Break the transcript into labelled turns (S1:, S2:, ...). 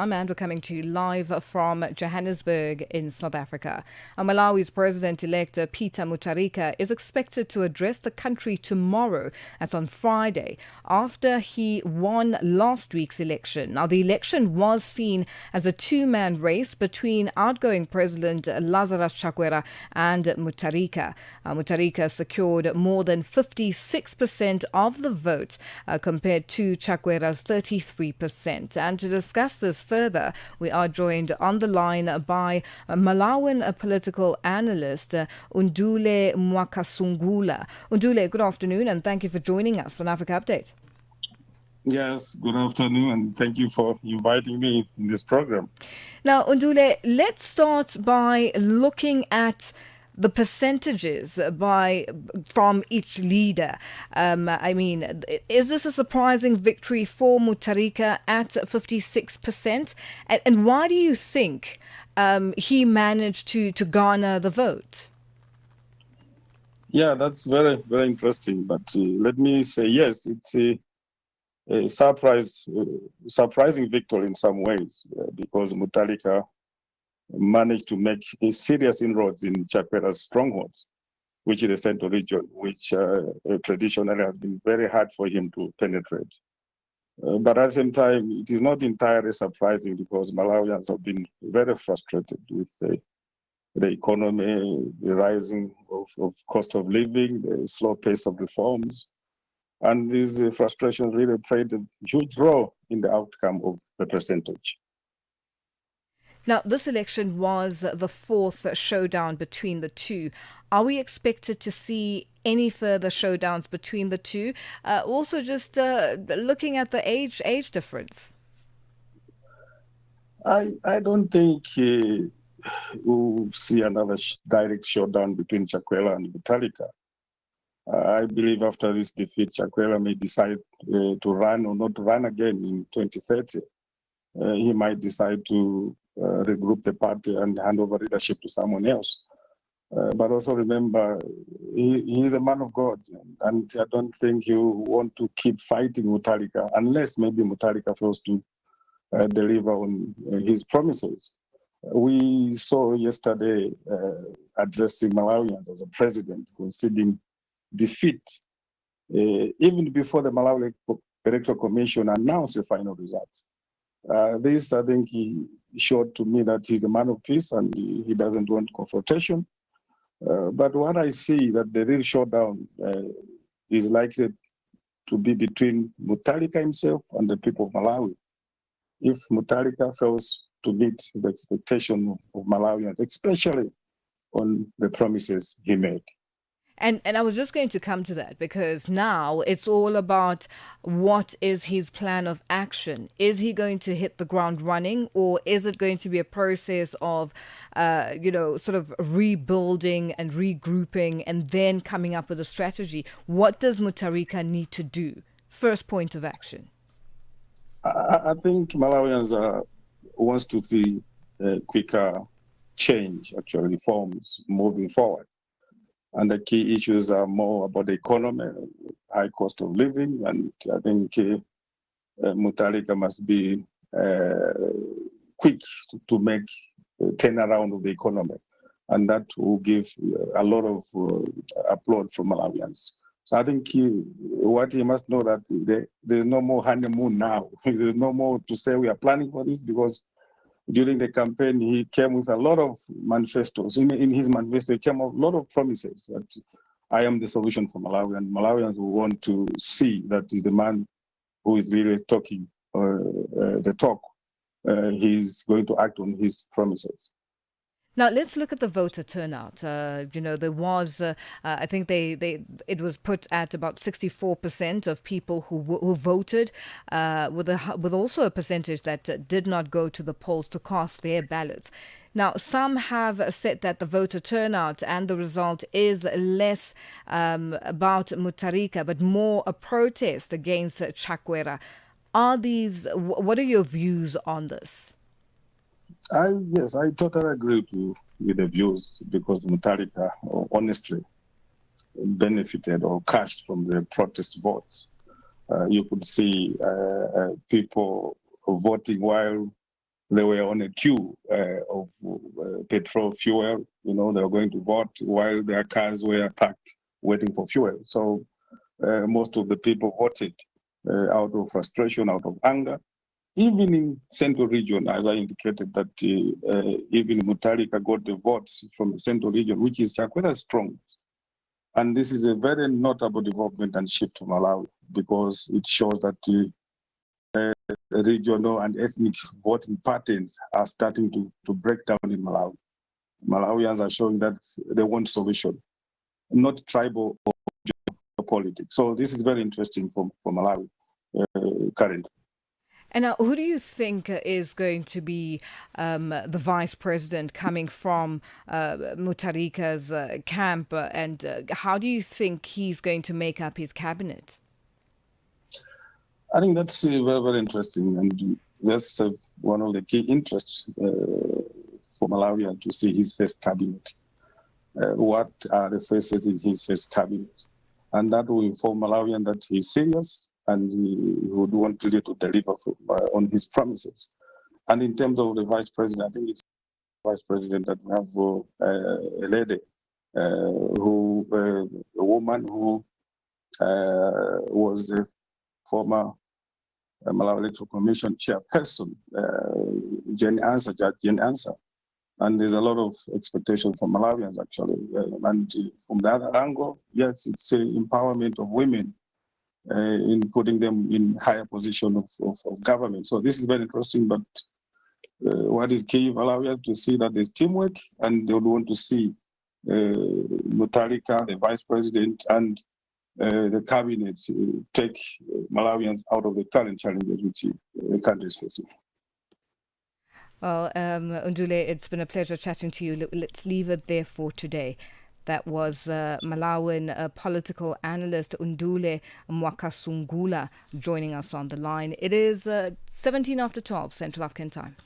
S1: And we're coming to you live from Johannesburg in South Africa. Malawi's President-elect Peter Mutharika is expected to address the country tomorrow, that's on Friday, after he won last week's election. Now, the election was seen as a two-man race between outgoing President Lazarus Chakwera and Mutharika. Mutharika secured more than 56% of the vote compared to Chakwera's 33%. And to discuss this further, we are joined on the line by Malawian political analyst Undule Mwakasungula. Undule, good afternoon, and thank you for joining us on Africa Update.
S2: Yes, good afternoon, and thank you for inviting me in this program.
S1: Now, Undule, let's start by looking at the percentages from each leader. Is this a surprising victory for Mutharika at 56%? And why do you think he managed to garner the vote?
S2: Yeah, that's very, very interesting. But let me say, yes, it's a surprising victory in some ways because Mutharika managed to make a serious inroads in Chakwera's strongholds, which is the central region, which traditionally has been very hard for him to penetrate. But at the same time, it is not entirely surprising because Malawians have been very frustrated with the economy, the rising of cost of living, the slow pace of reforms. And these frustrations really played a huge role in the outcome of the percentage.
S1: Now, this election was the fourth showdown between the two. Are we expected to see any further showdowns between the two? Also, just looking at the age difference.
S2: I don't think we'll see another direct showdown between Chakwera and Mutharika. I believe after this defeat, Chakwera may decide to run or not to run again in 2030. He might decide to regroup the party and hand over leadership to someone else. But also remember, he is a man of God, and I don't think you want to keep fighting Mutharika unless maybe Mutharika fails to deliver on his promises. We saw yesterday addressing Malawians as a president, conceding defeat even before the Malawi Electoral Commission announced the final results. This, I think, he showed to me that he's a man of peace and he doesn't want confrontation. But what I see that the real showdown is likely to be between Mutharika himself and the people of Malawi. If Mutharika fails to meet the expectation of Malawians, especially on the promises he made.
S1: And I was just going to come to that because now it's all about what is his plan of action. Is he going to hit the ground running, or is it going to be a process of, sort of rebuilding and regrouping and then coming up with a strategy? What does Mutharika need to do? First point of action.
S2: I think Malawians wants to see quicker change, actually reforms moving forward. And the key issues are more about the economy, high cost of living, and I think Mutharika must be quick to make a turnaround of the economy, and that will give a lot of applaud from Malawians. So I think what he must know that there's no more honeymoon now. There's no more to say we are planning for this, because during the campaign, he came with a lot of manifestos. In his manifesto, he came with a lot of promises that I am the solution for Malawi, and Malawians will want to see that he's the man who is really talking the talk. He's going to act on his promises.
S1: Now, let's look at the voter turnout. There was, I think it was put at about 64% of people who voted, with also a percentage that did not go to the polls to cast their ballots. Now, some have said that the voter turnout and the result is less about Mutharika, but more a protest against Chakwera. What are your views on this?
S2: Yes, I totally agree with the views, because Mutharika honestly benefited or cashed from the protest votes. You could see people voting while they were on a queue of petrol fuel. They were going to vote while their cars were parked waiting for fuel. So most of the people voted out of frustration, out of anger. Even in Central Region, as I indicated, that even Mutharika got the votes from the Central Region, which is Chakwera's strongest. And this is a very notable development and shift to Malawi, because it shows that regional and ethnic voting patterns are starting to break down in Malawi. Malawians are showing that they want solution, not tribal or politics. So this is very interesting for Malawi currently.
S1: And now, who do you think is going to be the vice president coming from Mutharika's camp? And how do you think he's going to make up his cabinet?
S2: I think that's very, very interesting. And that's one of the key interests for Malawian to see his first cabinet. What are the faces in his first cabinet? And that will inform Malawian that he's serious, and he would want really to deliver on his promises. And in terms of the vice president, I think it's vice president that we have a lady, a woman who was the former Malawi Electoral Commission chairperson, Judge Jane Ansah. And there's a lot of expectation from Malawians, actually. And from the other angle, yes, it's an empowerment of women in putting them in higher position of government. So this is very interesting, but what is key in Malawi to see that there's teamwork, and they would want to see Mutharika, the vice president, and the cabinet take Malawians out of the current challenges which the country is facing.
S1: Well, Undule, it's been a pleasure chatting to you. Let's leave it there for today. That was Malawian political analyst Undule Mwakasungula joining us on the line. It is 17 after 12 Central African time.